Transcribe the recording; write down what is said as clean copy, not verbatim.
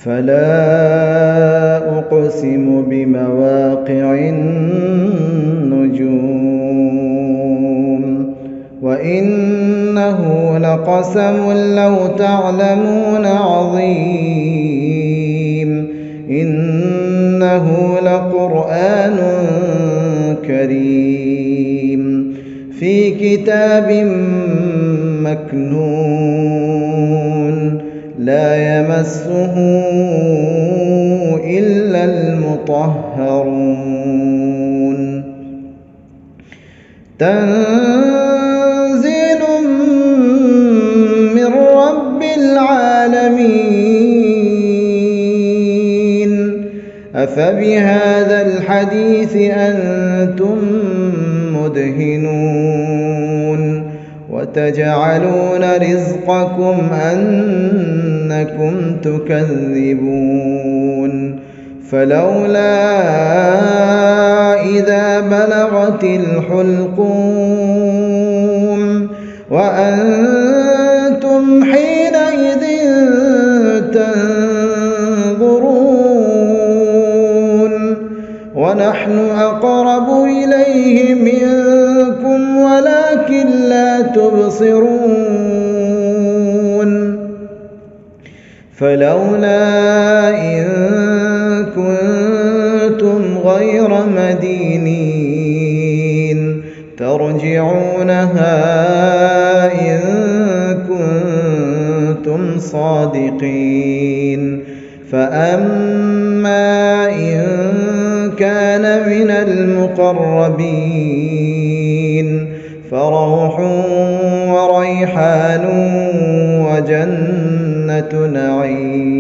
فلا أقسم بمواقع النجوم وإنه لقسم لو تعلمون عظيم إنه لقرآن كريم في كتاب مكنون لا يمسه إلا المطهرون تنزيل من رب العالمين أفبهذا الحديث أنتم مدهنون وتجعلون رزقكم أنكم تكذبون فلولا إذا بلغت الحلقوم وأنتم حينئذ تنظرون ونحن أقرب إليه منكم ولكن لا تبصرون فلولا إن كنتم غير مدينين ترجعونها إن كنتم صادقين فأما إن كان من المقربين فروح وريحان وجنة نعيم